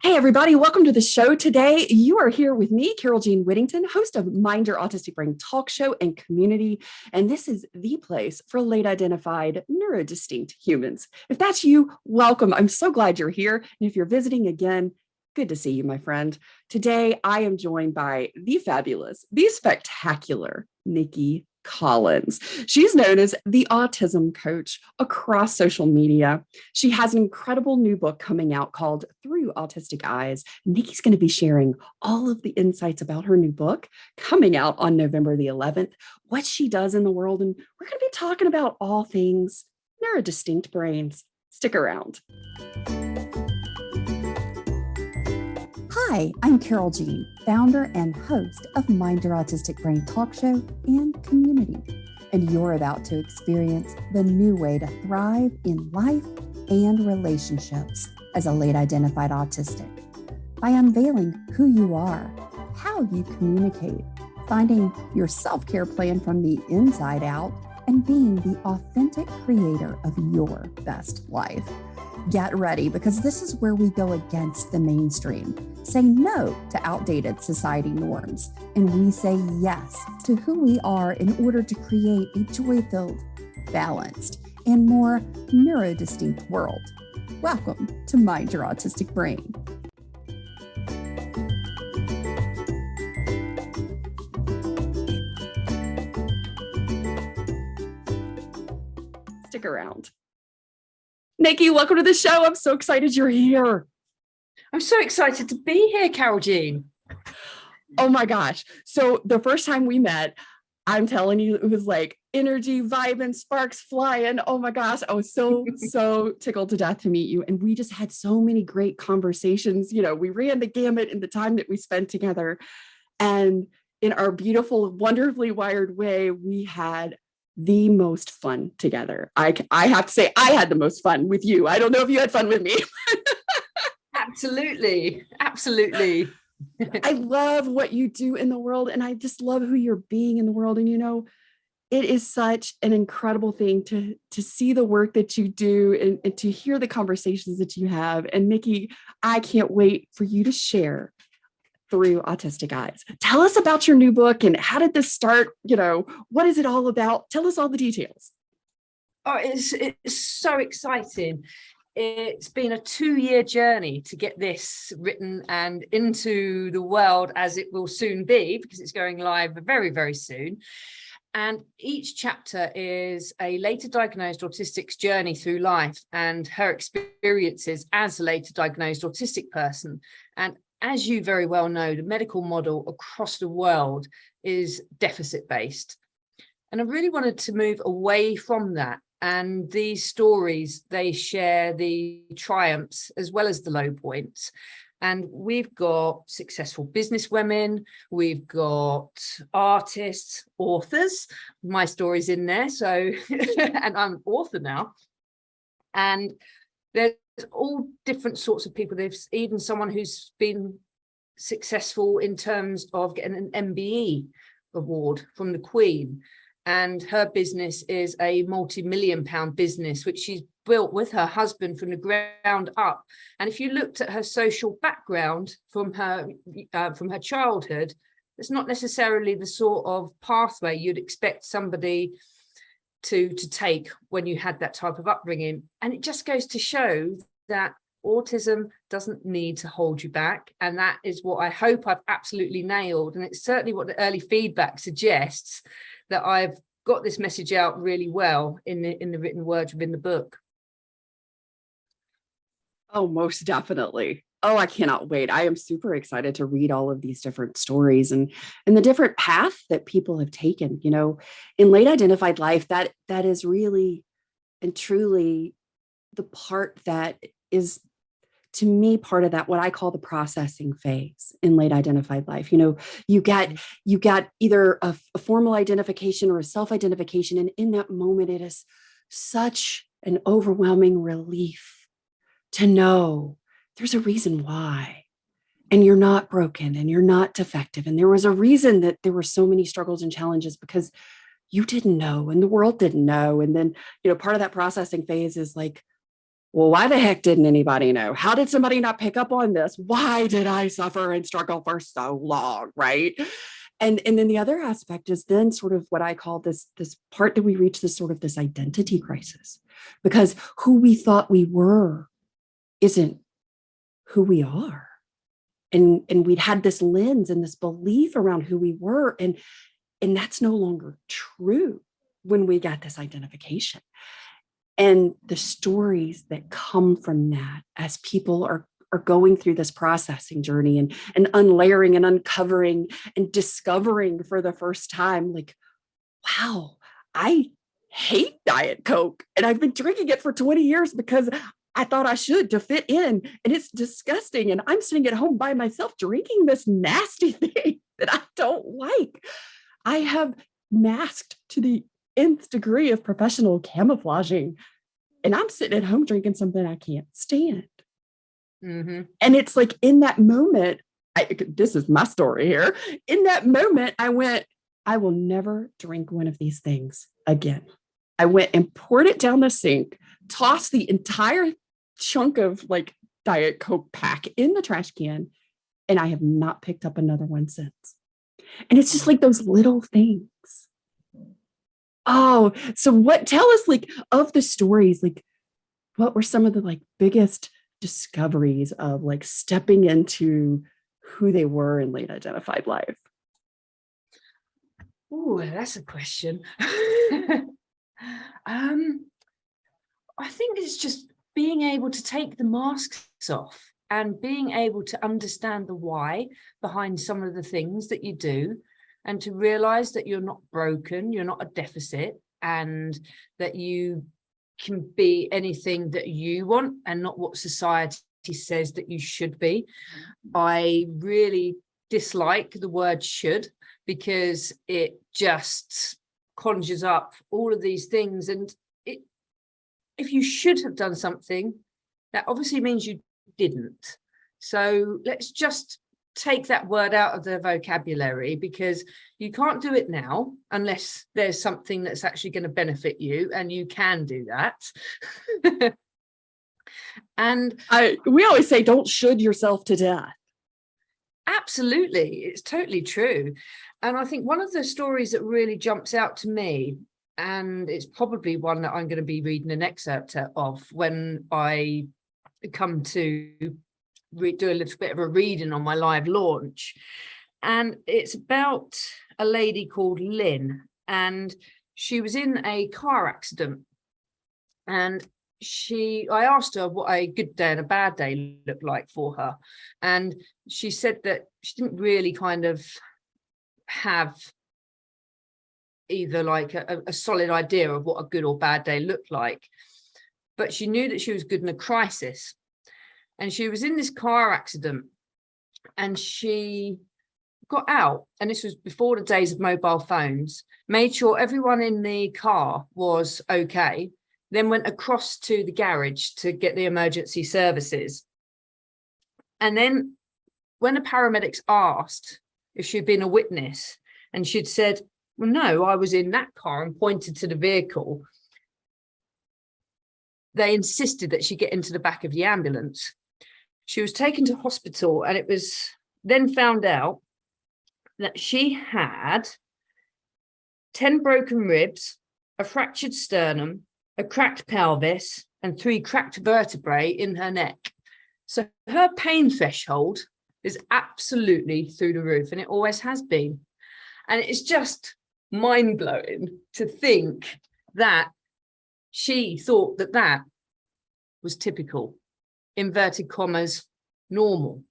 Hey, everybody, welcome to the show today. You are here with me, Carole Jean Whittington, host of Mind Your Autistic Brain talk show and community. And this is the place for late identified neurodistinct humans. If that's you, welcome. I'm so glad you're here. And if you're visiting again, good to see you, my friend. Today, I am joined by the fabulous, the spectacular Nicky Collins. She's known as the autism coach across social media. She has an incredible new book coming out called Through Autistic Eyes. Nicky's going to be sharing all of the insights about her new book coming out on November the 11th, what she does in the world, and we're going to be talking about all things neurodistinct brains. Stick around. Hi, I'm Carole Jean, founder and host of Mind Your Autistic Brain talk show and community. And you're about to experience the new way to thrive in life and relationships as a late identified autistic by unveiling who you are, how you communicate, finding your self-care plan from the inside out, and being the authentic creator of your best life. Get ready, because this is where we go against the mainstream, say no to outdated society norms, and we say yes to who we are in order to create a joy-filled, balanced, and more neurodistinct world. Welcome to Mind Your Autistic Brain. Stick around. Nicky, welcome to the show. I'm so excited you're here. I'm so excited to be here, Carole Jean. Oh my gosh. So the first time we met, I'm telling you, it was like energy, vibing, sparks flying. Oh my gosh. I was so tickled to death to meet you. And we just had so many great conversations. You know, we ran the gamut in the time that we spent together. And in our beautiful, wonderfully wired way, we had the most fun together. I have to say, I had the most fun with you. I don't know if you had fun with me. Absolutely. I love what you do in the world, and I just love who you're being in the world. And, you know, it is such an incredible thing to see the work that you do and to hear the conversations that you have. And Nicky, I can't wait for you to share Through Autistic Eyes. Tell us about your new book and how did this start? You know, what is it all about? Tell us all the details. Oh, it's so exciting. It's been a 2-year journey to get this written and into the world, as it will soon be, because it's going live very, very soon. And each chapter is a later diagnosed autistic's journey through life and her experiences as a later diagnosed autistic person. And as you very well know, the medical model across the world is deficit-based. And I really wanted to move away from that. And these stories, they share the triumphs as well as the low points. And we've got successful businesswomen, we've got artists, authors, my story's in there. So, and I'm an author now. And there's all different sorts of people. There's even someone who's been successful in terms of getting an MBE award from the Queen. And her business is a multi-million-pound business, which she's built with her husband from the ground up. And if you looked at her social background from her childhood, it's not necessarily the sort of pathway you'd expect somebody to take when you had that type of upbringing. And it just goes to show that autism doesn't need to hold you back. And that is what I hope I've absolutely nailed. And it's certainly what the early feedback suggests, that I've got this message out really well in the written words within the book. Oh, most definitely. Oh, I cannot wait. I am super excited to read all of these different stories and the different path that people have taken. You know, in late identified life, that is really and truly the part that is, to me, part of that, what I call the processing phase in late identified life. You know, you get either a formal identification or a self-identification. And in that moment, it is such an overwhelming relief to know there's a reason why. And you're not broken and you're not defective. And there was a reason that there were so many struggles and challenges, because you didn't know and the world didn't know. And then, you know, part of that processing phase is like, well, why the heck didn't anybody know? How did somebody not pick up on this? Why did I suffer and struggle for so long? Right. And then the other aspect is then sort of what I call this part that we reach this identity crisis, because who we thought we were isn't who we are. And we'd had this lens and this belief around who we were. And that's no longer true when we got this identification. And the stories that come from that as people are going through this processing journey and unlayering and uncovering and discovering for the first time, like, wow, I hate Diet Coke. And I've been drinking it for 20 years because I thought I should to fit in. And it's disgusting. And I'm sitting at home by myself drinking this nasty thing that I don't like. I have masked to the nth degree of professional camouflaging. And I'm sitting at home drinking something I can't stand. Mm-hmm. And it's like in that moment, this is my story here. In that moment, I went, I will never drink one of these things again. I went and poured it down the sink, tossed the entire chunk of like Diet Coke pack in the trash can, and I have not picked up another one since. And it's just like those little things. Oh, so tell us like of the stories, like what were some of the like biggest discoveries of like stepping into who they were in late identified life? Oh, that's a question. I think it's just being able to take the masks off and being able to understand the why behind some of the things that you do, and to realize that you're not broken, you're not a deficit, and that you can be anything that you want and not what society says that you should be. I really dislike the word should, because it just conjures up all of these things. And if you should have done something, that obviously means you didn't. So let's just take that word out of the vocabulary, because you can't do it now unless there's something that's actually going to benefit you, and you can do that. And we always say, don't should yourself to death. Absolutely, it's totally true. And I think one of the stories that really jumps out to me, and it's probably one that I'm going to be reading an excerpt of when I come to do a little bit of a reading on my live launch. And it's about a lady called Lynn, and she was in a car accident. And I asked her what a good day and a bad day looked like for her. And she said that she didn't really kind of have either like a solid idea of what a good or bad day looked like, but she knew that she was good in a crisis. And she was in this car accident, and she got out, and this was before the days of mobile phones, made sure everyone in the car was okay, then went across to the garage to get the emergency services. And then when the paramedics asked if she'd been a witness, and she'd said, well, no, I was in that car, and pointed to the vehicle, they insisted that she get into the back of the ambulance. She was taken to hospital, and it was then found out that she had 10 broken ribs, a fractured sternum, a cracked pelvis, and 3 cracked vertebrae in her neck. So her pain threshold is absolutely through the roof, and it always has been. And it's just mind-blowing to think that she thought that that was typical, inverted commas, normal.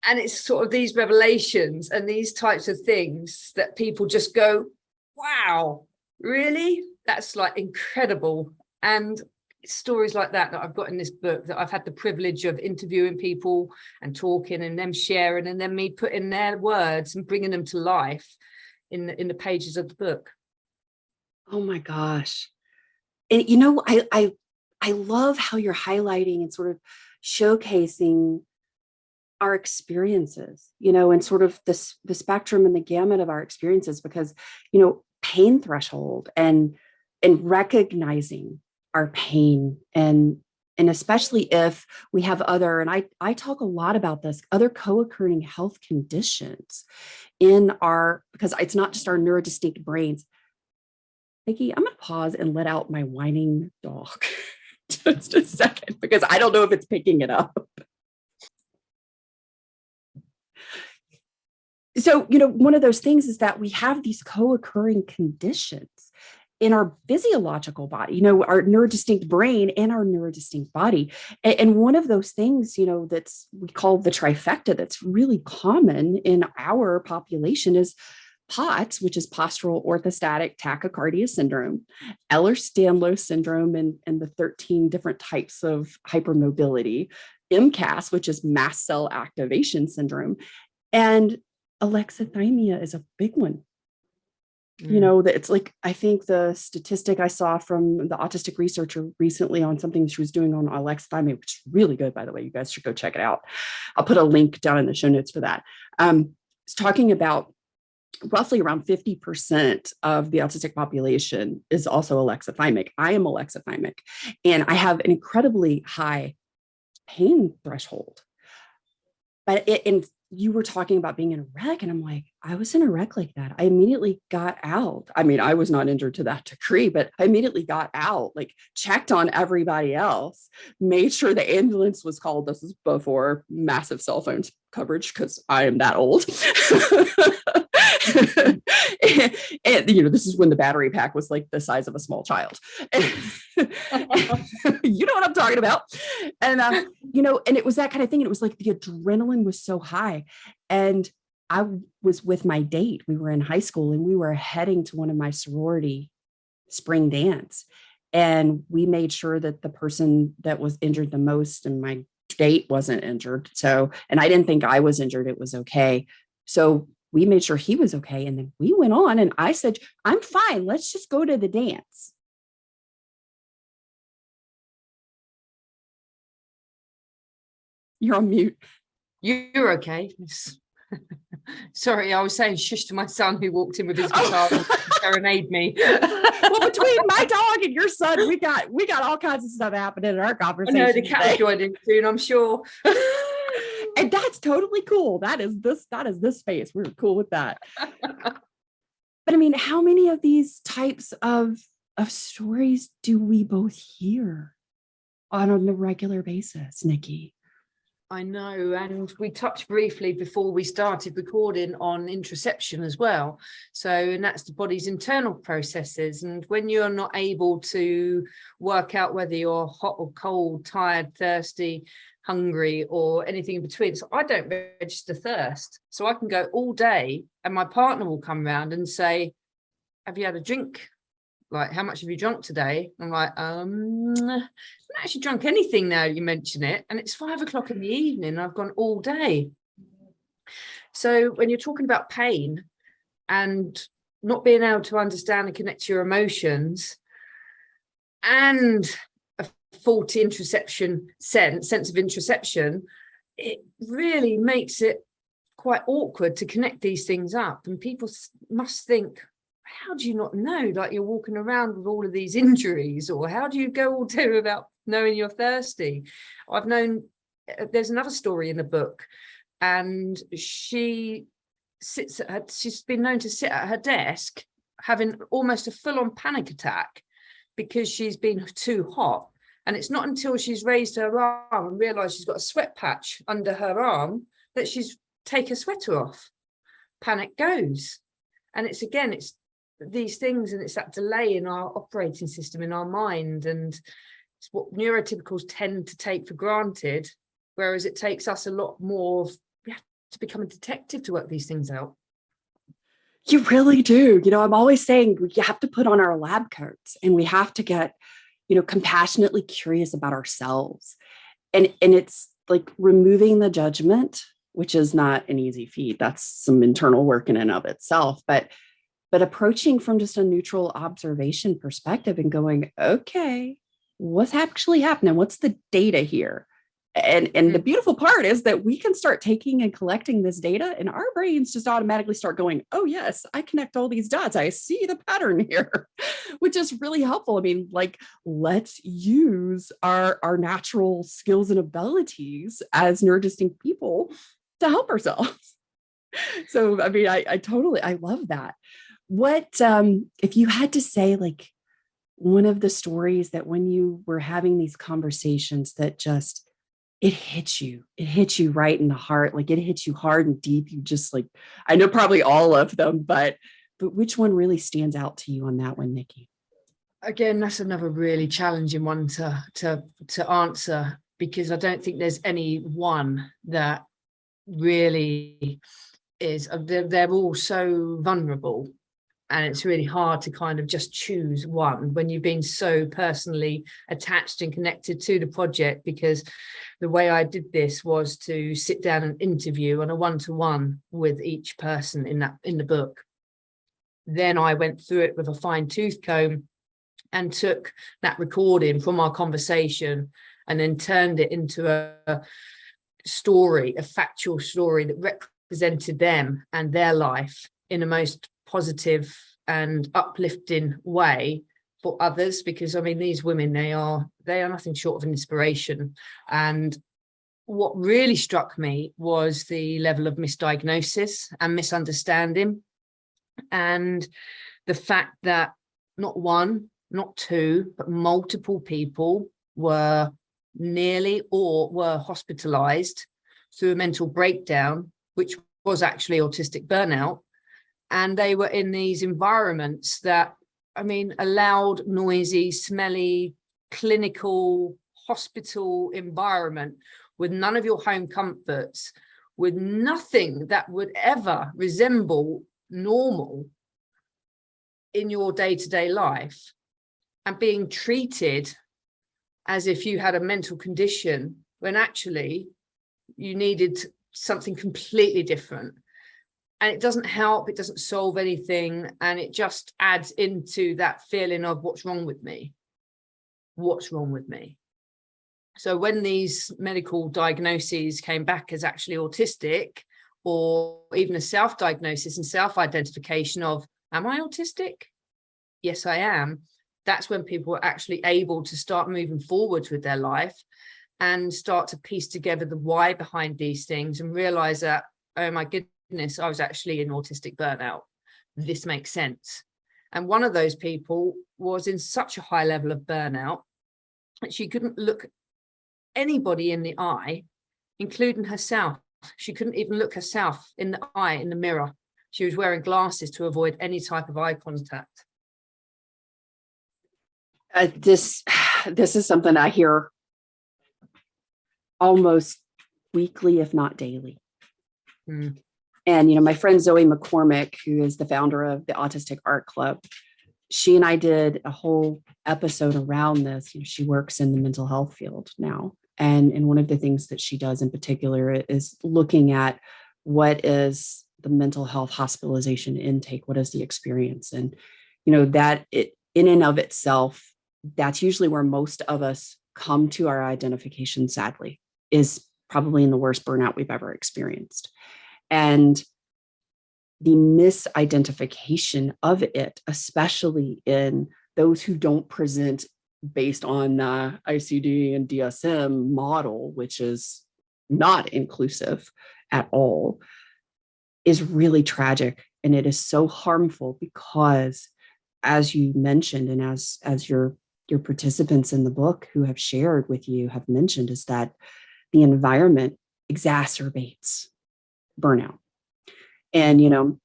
And it's sort of these revelations and these types of things that people just go, wow, really? That's like incredible. And stories like that I've got in this book, that I've had the privilege of interviewing people and talking, and them sharing, and then me putting their words and bringing them to life in the pages of the book. Oh my gosh. And you know, I love how you're highlighting and sort of showcasing our experiences, you know, and sort of the spectrum and the gamut of our experiences, because, you know, pain threshold and recognizing our pain, and especially if we have other, and I talk a lot about this, other co-occurring health conditions in our, because it's not just our neurodistinct brains. Nikki, I'm going to pause and let out my whining dog just a second, because I don't know if it's picking it up. So, one of those things is that we have these co-occurring conditions in our physiological body, our neurodistinct brain and our neurodistinct body. And one of those things, that's we call the trifecta, that's really common in our population is POTS, which is postural orthostatic tachycardia syndrome, Ehlers-Danlos syndrome, and the 13 different types of hypermobility, MCAS, which is mast cell activation syndrome, and alexithymia is a big one. That it's like, I think the statistic I saw from the autistic researcher recently on something she was doing on alexithymia, which is really good, by the way, you guys should go check it out. I'll put a link down in the show notes for that. It's talking about roughly around 50% of the autistic population is also alexithymic. I am alexithymic, and I have an incredibly high pain threshold. But and you were talking about being in a wreck, and I'm like, I was in a wreck like that. I immediately got out. I mean, I was not injured to that degree, but I immediately got out, like checked on everybody else, made sure the ambulance was called. This is before massive cell phones coverage, because I am that old. and this is when the battery pack was like the size of a small child. You know what I'm talking about. And, and it was that kind of thing. And it was like the adrenaline was so high. And I was with my date. We were in high school, and we were heading to one of my sorority spring dance. And we made sure that the person that was injured the most, and my date wasn't injured. So, and I didn't think I was injured. It was okay. So we made sure he was okay. And then we went on, and I said, I'm fine. Let's just go to the dance. You're on mute. You're okay. Sorry, I was saying shush to my son who walked in with his guitar and serenade me. Well, between my dog and your son, we got all kinds of stuff happening in our conversation. I know the cat will join in soon, I'm sure. And that's totally cool. That is this space. We're cool with that. But I mean, how many of these types of stories do we both hear on a regular basis, Nikki? I know, and we touched briefly before we started recording on interoception as well. So, and that's the body's internal processes. And when you're not able to work out whether you're hot or cold, tired, thirsty, hungry, or anything in between. So I don't register thirst. So I can go all day, and my partner will come around and say, have you had a drink? Like, how much have you drunk today? I'm like, I haven't actually drunk anything now you mention it. And it's 5 o'clock in the evening, and I've gone all day. So when you're talking about pain and not being able to understand and connect to your emotions, and a faulty interoception sense of interoception, it really makes it quite awkward to connect these things up. And people must think, how do you not know? Like, you're walking around with all of these injuries, or how do you go all day without knowing you're thirsty? I've known, there's another story in the book, and she's been known to sit at her desk having almost a full-on panic attack because she's been too hot. And it's not until she's raised her arm and realized she's got a sweat patch under her arm that she's take her sweater off. Panic goes. And it's these things, and it's that delay in our operating system, in our mind, and it's what neurotypicals tend to take for granted, whereas it takes us a lot more. We have to become a detective to work these things out. You really do. I'm always saying we have to put on our lab coats, and we have to get, compassionately curious about ourselves. And it's like removing the judgment, which is not an easy feat. That's some internal work in and of itself, but approaching from just a neutral observation perspective and going, okay, what's actually happening? What's the data here? And the beautiful part is that we can start taking and collecting this data, and our brains just automatically start going, oh yes, I connect all these dots, I see the pattern here, which is really helpful. I mean, like, let's use our natural skills and abilities as neurodistinct people to help ourselves. So I mean, I love that. What if you had to say, like, one of the stories that when you were having these conversations that just it hits you right in the heart, like it hits you hard and deep, you just like, I know probably all of them, but which one really stands out to you on that one, Nikki? Again, that's another really challenging one to answer, because I don't think there's any one that really is. They're all so vulnerable, and it's really hard to kind of just choose one when you've been so personally attached and connected to the project. Because the way I did this was to sit down and interview on a one-to-one with each person in the book. Then I went through it with a fine-tooth comb and took that recording from our conversation and then turned it into a story, a factual story that represented them and their life in a most positive and uplifting way for others. Because I mean, these women, they are nothing short of an inspiration. And what really struck me was the level of misdiagnosis and misunderstanding, and the fact that not one, not two, but multiple people were nearly or were hospitalized through a mental breakdown, which was actually autistic burnout. And they were in these environments that, I mean, a loud, noisy, smelly, clinical hospital environment with none of your home comforts, with nothing that would ever resemble normal in your day-to-day life, and being treated as if you had a mental condition when actually you needed something completely different. And it doesn't help, it doesn't solve anything, and it just adds into that feeling of what's wrong with me? What's wrong with me? So when these medical diagnoses came back as actually autistic, or even a self-diagnosis and self-identification of, am I autistic? Yes, I am. That's when people are actually able to start moving forwards with their life and start to piece together the why behind these things and realize that, oh my goodness, I was actually in autistic burnout. This makes sense. And one of those people was in such a high level of burnout that she couldn't look anybody in the eye, including herself. She couldn't even look herself in the eye in the mirror. She was wearing glasses to avoid any type of eye contact. This is something I hear almost weekly, if not daily. Mm. And, you know, my friend Zoe McCormick, who is the founder of the Autistic Art Club, she and I did a whole episode around this. You know, she works in the mental health field now. And one of the things that she does in particular is looking at what is the mental health hospitalization intake, what is the experience? And, you know, that it in and of itself, that's usually where most of us come to our identification, sadly, is probably in the worst burnout we've ever experienced. And the misidentification of it, especially in those who don't present based on ICD and DSM model, which is not inclusive at all, is really tragic. And it is so harmful because, as you mentioned, and as your participants in the book who have shared with you have mentioned, is that the environment exacerbates burnout. And, you know,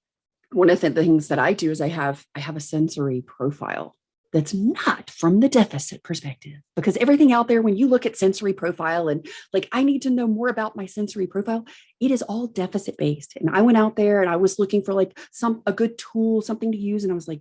one of the things that I do is I have a sensory profile that's not from the deficit perspective, because everything out there, when you look at sensory profile and like, I need to know more about my sensory profile, it is all deficit based. And I went out there and I was looking for like a good tool, something to use. And I was like,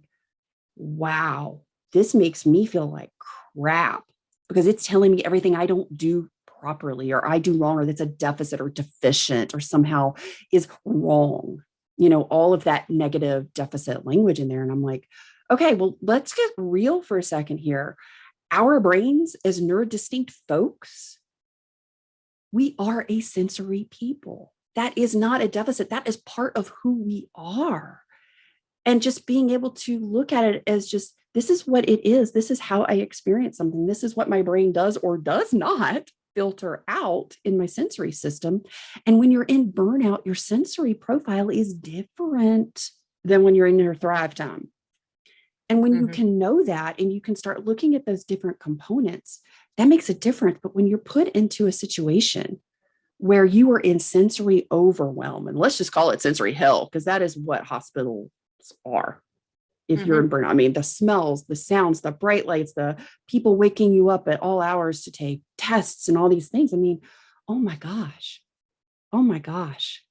wow, this makes me feel like crap because it's telling me everything I don't do properly or I do wrong, or that's a deficit or deficient or somehow is wrong. You know, all of that negative deficit language in there. And I'm like, okay, well, let's get real for a second here. Our brains as neurodistinct folks We are a sensory people. That is not a deficit. That is part of who we are. And just being able to look at it as just, this is what it is. This is how I experience something. This is what my brain does or does not filter out in my sensory system. And when you're in burnout, your sensory profile is different than when you're in your thrive time. And when you can know that and you can start looking at those different components, that makes a difference. But when you're put into a situation where you are in sensory overwhelm, and let's just call it sensory hell, because that is what hospitals are. If you're in burnout, I mean, the smells, the sounds, the bright lights, the people waking you up at all hours to take tests and all these things. I mean, oh my gosh. Oh my gosh.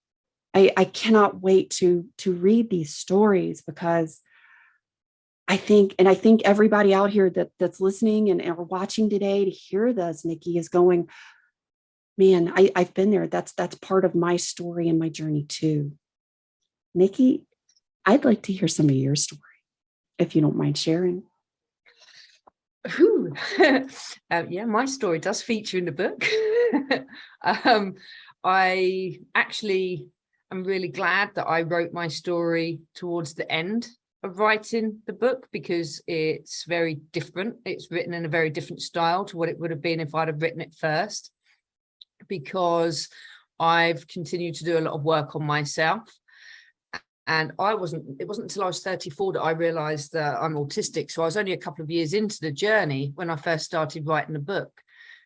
I cannot wait to read these stories, because I think everybody out here that's listening and are watching today to hear this, Nikki, is going, man, I've been there. That's part of my story and my journey too. Nikki, I'd like to hear some of your story, if you don't mind sharing. Yeah, my story does feature in the book. I actually am really glad that I wrote my story towards the end of writing the book, because it's very different. It's written in a very different style to what it would have been if I'd have written it first, because I've continued to do a lot of work on myself. And it wasn't until I was 34 that I realized that I'm autistic. So I was only a couple of years into the journey when I first started writing the book.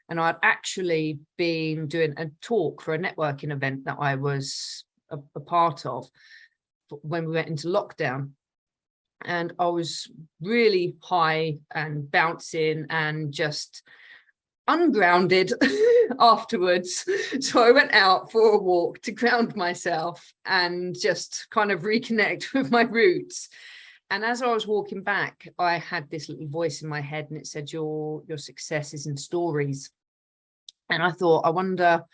And I'd actually been doing a talk for a networking event that I was a part of when we went into lockdown. And I was really high and bouncing and just ungrounded afterwards. So I went out for a walk to ground myself and just kind of reconnect with my roots. And as I was walking back, I had this little voice in my head, and it said, your success is in stories. And I thought, I wonder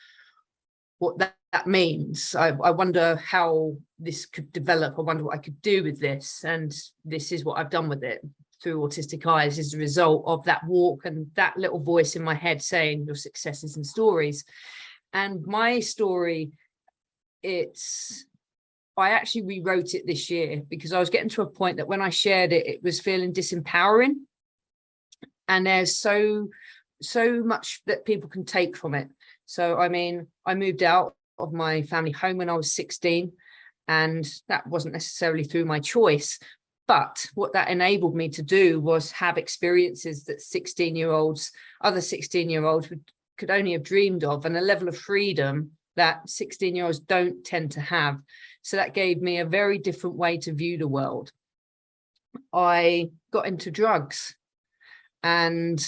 what that means. I wonder how this could develop. I wonder what I could do with this. And this is what I've done with it through Autistic Eyes, is the result of that walk and that little voice in my head saying your successes and stories. And my story, I actually rewrote it this year, because I was getting to a point that when I shared it, it was feeling disempowering. And there's so much that people can take from it. So, I mean, I moved out of my family home when I was 16, and that wasn't necessarily through my choice. But what that enabled me to do was have experiences that other 16-year-olds could only have dreamed of, and a level of freedom that 16-year-olds don't tend to have. So that gave me a very different way to view the world. I got into drugs, and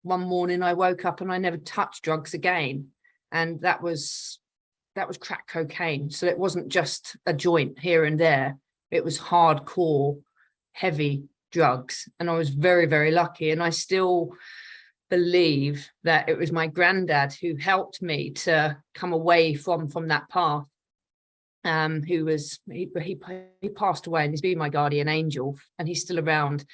one morning I woke up and I never touched drugs again. And that was crack cocaine. So it wasn't just a joint here and there. It was hardcore, heavy drugs. And I was very, very lucky. And I still believe that it was my granddad who helped me to come away from that path. He passed away, and he's been my guardian angel, and he's still around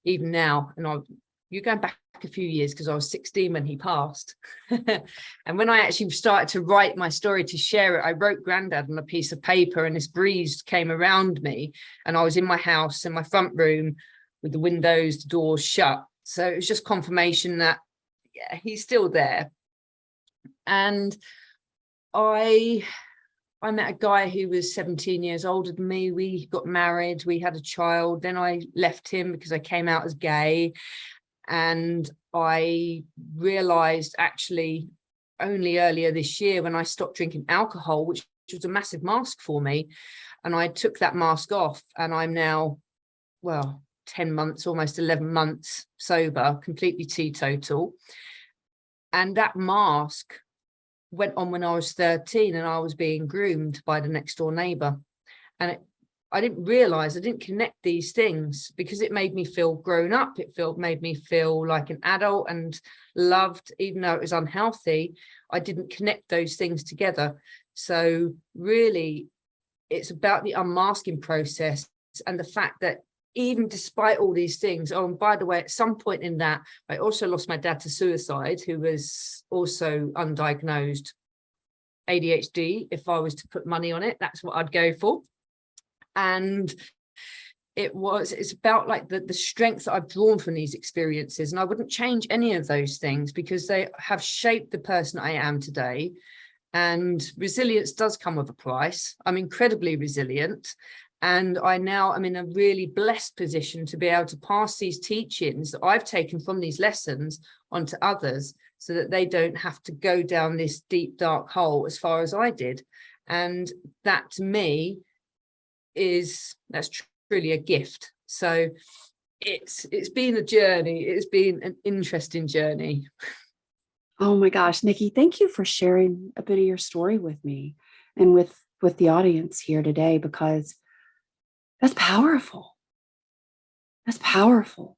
even now. And you're going back a few years, because I was 16 when he passed. And when I actually started to write my story to share it, I wrote Granddad on a piece of paper, and this breeze came around me, and I was in my house in my front room with the windows, the doors shut. So it was just confirmation that, yeah, he's still there. And I met a guy who was 17 years older than me. We got married, we had a child. Then I left him because I came out as gay. And I realized actually only earlier this year, when I stopped drinking alcohol, which was a massive mask for me, and I took that mask off, and I'm now, 10 months, almost 11 months sober, completely teetotal. And that mask went on when I was 13, and I was being groomed by the next door neighbor. And I didn't realize, I didn't connect these things, because it made me feel grown up. Made me feel like an adult and loved, even though it was unhealthy. I didn't connect those things together. So really, it's about the unmasking process, and the fact that even despite all these things, oh, and by the way, at some point in that, I also lost my dad to suicide, who was also undiagnosed ADHD. If I was to put money on it, that's what I'd go for. And it's about like the strength that I've drawn from these experiences, and I wouldn't change any of those things because they have shaped the person I am today. And resilience does come with a price. I'm incredibly resilient, and I'm in a really blessed position to be able to pass these teachings that I've taken from these lessons onto others, so that they don't have to go down this deep dark hole as far as I did. And that to me that's truly a gift. So it's been a journey. It's been an interesting journey. Oh my gosh, Nicky, thank you for sharing a bit of your story with me and with the audience here today, because that's powerful. That's powerful.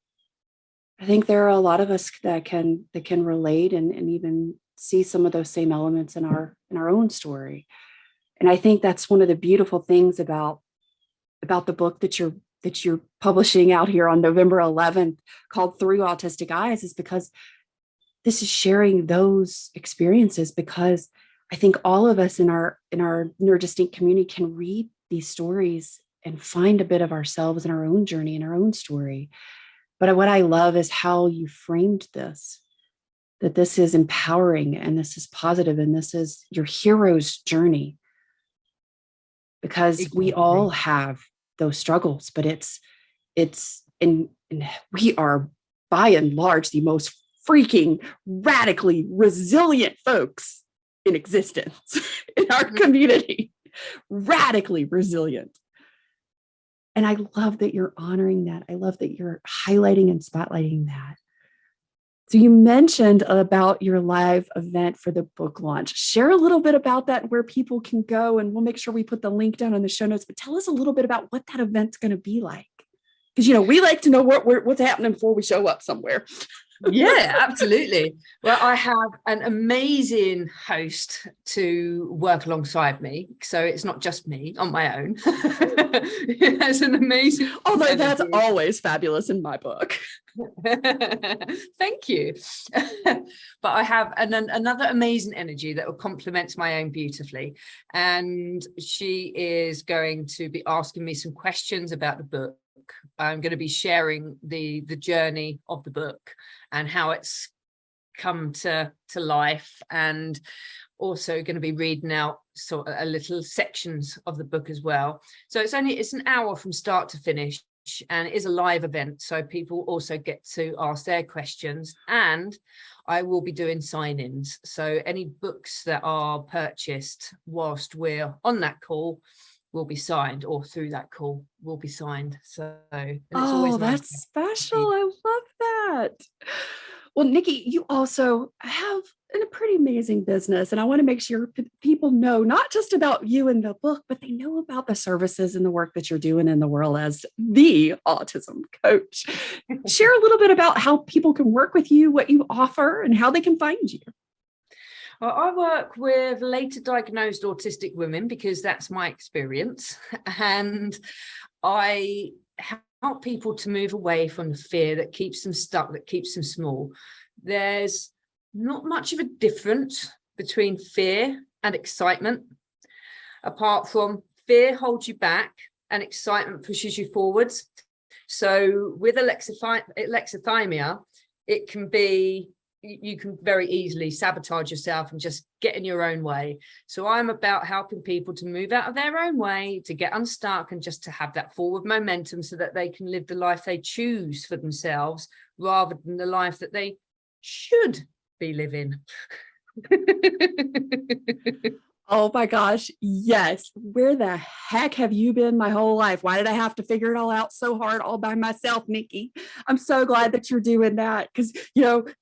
I think there are a lot of us that can relate and even see some of those same elements in our own story. And I think that's one of the beautiful things about the book that you're publishing out here on November 11th, called Through Autistic Eyes, is because this is sharing those experiences, because I think all of us in our neurodistinct community can read these stories and find a bit of ourselves in our own journey and our own story. But what I love is how you framed this, that this is empowering and this is positive and this is your hero's journey, because Exactly. we all have those struggles, but it's and we are by and large the most freaking radically resilient folks in existence in our community. Radically resilient. And I love that you're honoring that. I love that you're highlighting and spotlighting that. So you mentioned about your live event for the book launch. Share a little bit about that, where people can go, and we'll make sure we put the link down in the show notes, but tell us a little bit about what that event's going to be like. Because, we like to know what's happening before we show up somewhere. Yeah, absolutely. Well, I have an amazing host to work alongside me. So it's not just me on my own. It's an amazing. Although that's always fabulous in my book. Thank you. But I have another amazing energy that will complement my own beautifully. And she is going to be asking me some questions about the book. I'm going to be sharing the journey of the book and how it's come to life, and also going to be reading out sort of a little sections of the book as well. So it's an hour from start to finish, and it is a live event, so people also get to ask their questions, and I will be doing sign-ins. So any books that are purchased whilst we're on that call will be signed, or through that call will be signed. So and it's always nice. That's special. I love that. Well, Nicky, you also have a pretty amazing business, and I want to make sure people know not just about you and the book, but they know about the services and the work that you're doing in the world as the autism coach. Share a little bit about how people can work with you, what you offer, and how they can find you. Well, I work with later diagnosed autistic women because that's my experience. And I help people to move away from the fear that keeps them stuck, that keeps them small. There's not much of a difference between fear and excitement, apart from fear holds you back and excitement pushes you forwards. So with alexithymia, it can be, you can very easily sabotage yourself and just get in your own way. So I'm about helping people to move out of their own way, to get unstuck, and just to have that forward momentum so that they can live the life they choose for themselves rather than the life that they should be living. Oh my gosh, yes. Where the heck have you been my whole life? Why did I have to figure it all out so hard all by myself, Nicky? I'm so glad that you're doing that, because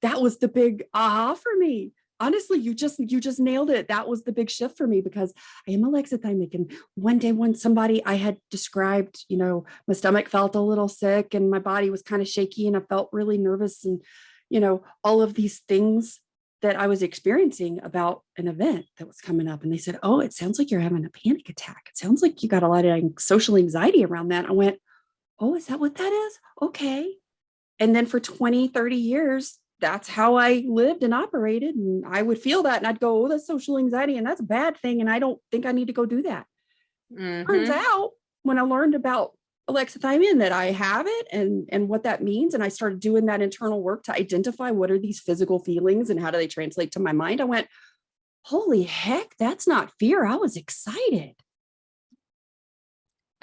that was the big aha for me. Honestly, you just nailed it. That was the big shift for me, because I am alexithymic. And one day when somebody I had described, my stomach felt a little sick and my body was kind of shaky and I felt really nervous, and all of these things that I was experiencing about an event that was coming up. And they said, "Oh, it sounds like you're having a panic attack. It sounds like you got a lot of social anxiety around that." I went, "Oh, is that what that is? Okay." And then for 20, 30 years, that's how I lived and operated. And I would feel that and I'd go, oh, that's social anxiety and that's a bad thing. And I don't think I need to go do that. Turns out when I learned about alexithymia that I have it and what that means, and I started doing that internal work to identify what are these physical feelings and how do they translate to my mind, I went, holy heck, that's not fear. I was excited.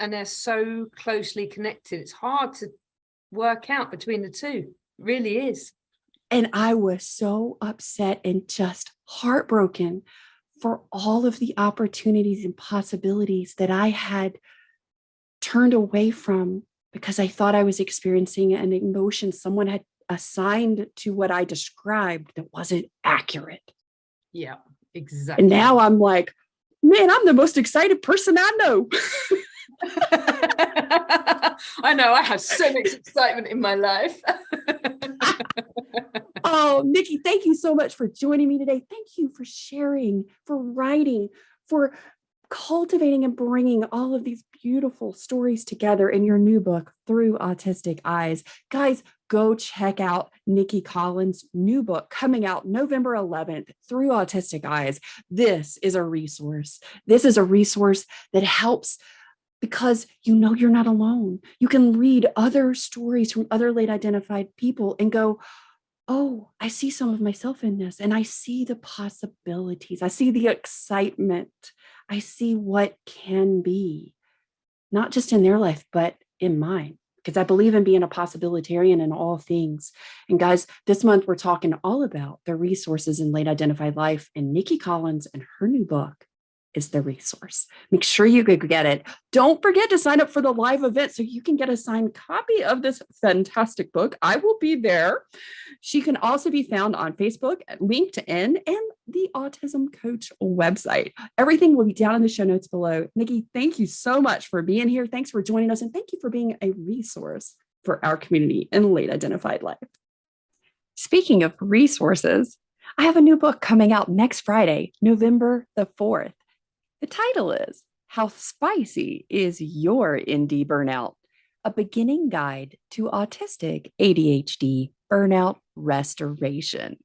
And they're so closely connected. It's hard to work out between the two. It really is. And I was so upset and just heartbroken for all of the opportunities and possibilities that I had turned away from because I thought I was experiencing an emotion someone had assigned to what I described that wasn't accurate. Yeah, exactly. And now I'm like, man, I'm the most excited person I know. I know, I have so much excitement in my life. Oh, Nicky, thank you so much for joining me today. Thank you for sharing, for writing, for cultivating and bringing all of these beautiful stories together in your new book, Through Autistic Eyes. Guys, go check out Nicky Collins' new book coming out November 11th, Through Autistic Eyes. This is a resource. This is a resource that helps because you know you're not alone. You can read other stories from other late identified people and go, oh, I see some of myself in this, and I see the possibilities. I see the excitement. I see what can be, not just in their life, but in mine, because I believe in being a possibilitarian in all things. And guys, this month we're talking all about the resources in late identified life, and Nicky Collins and her new book is the resource. Make sure you go get it. Don't forget to sign up for the live event so you can get a signed copy of this fantastic book. I will be there. She can also be found on Facebook, LinkedIn, and the Autism Coach website. Everything will be down in the show notes below. Nicky, thank you so much for being here. Thanks for joining us. And thank you for being a resource for our community in late identified life. Speaking of resources, I have a new book coming out next Friday, November the 4th. The title is How Spicy is Your ND Burnout? A Beginning Guide to Autistic ADHD Burnout Restoration.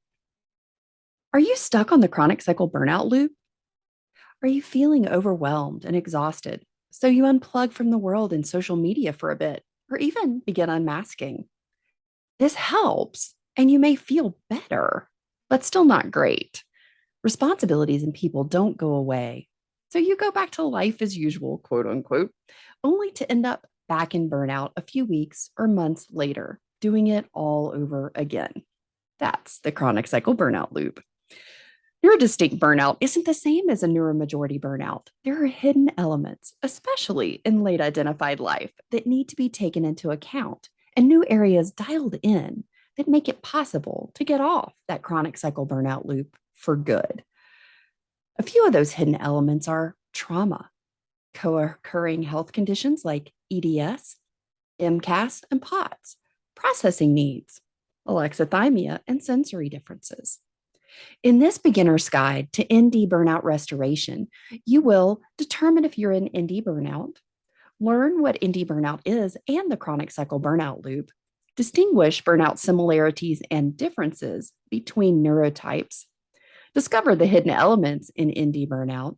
Are you stuck on the chronic cycle burnout loop? Are you feeling overwhelmed and exhausted, so you unplug from the world and social media for a bit, or even begin unmasking? This helps, and you may feel better, but still not great. Responsibilities and people don't go away. So you go back to life as usual, quote unquote, only to end up back in burnout a few weeks or months later, doing it all over again. That's the chronic cycle burnout loop. Neurodistinct burnout isn't the same as a neuromajority burnout. There are hidden elements, especially in late identified life, that need to be taken into account and new areas dialed in that make it possible to get off that chronic cycle burnout loop for good. A few of those hidden elements are trauma, co-occurring health conditions like EDS, MCAS, and POTS, processing needs, alexithymia, and sensory differences. In this beginner's guide to ND burnout restoration, you will determine if you're in ND burnout, learn what ND burnout is and the chronic cycle burnout loop, distinguish burnout similarities and differences between neurotypes, discover the hidden elements in ND burnout,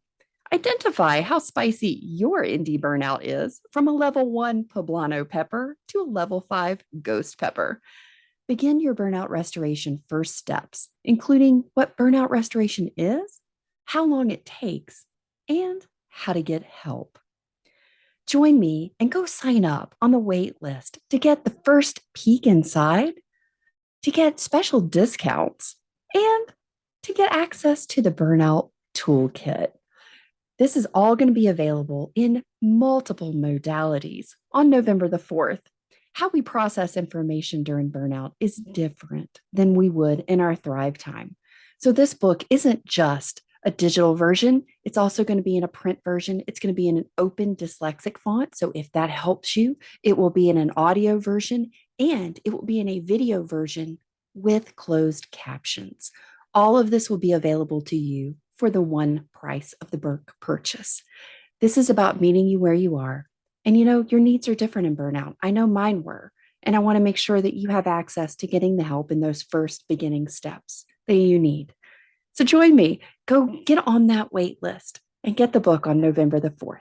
identify how spicy your ND burnout is from a level 1 poblano pepper to a level 5 ghost pepper. Begin your burnout restoration first steps, including what burnout restoration is, how long it takes, and how to get help. Join me and go sign up on the wait list to get the first peek inside, to get special discounts, and to get access to the Burnout Toolkit. This is all going to be available in multiple modalities on November the 4th. How we process information during burnout is different than we would in our Thrive time. So this book isn't just a digital version. It's also going to be in a print version. It's going to be in an open dyslexic font. So if that helps you, it will be in an audio version and it will be in a video version with closed captions. All of this will be available to you for the one price of the book purchase. This is about meeting you where you are. And you know, your needs are different in burnout. I know mine were. And I want to make sure that you have access to getting the help in those first beginning steps that you need. So join me, go get on that wait list and get the book on November the 4th.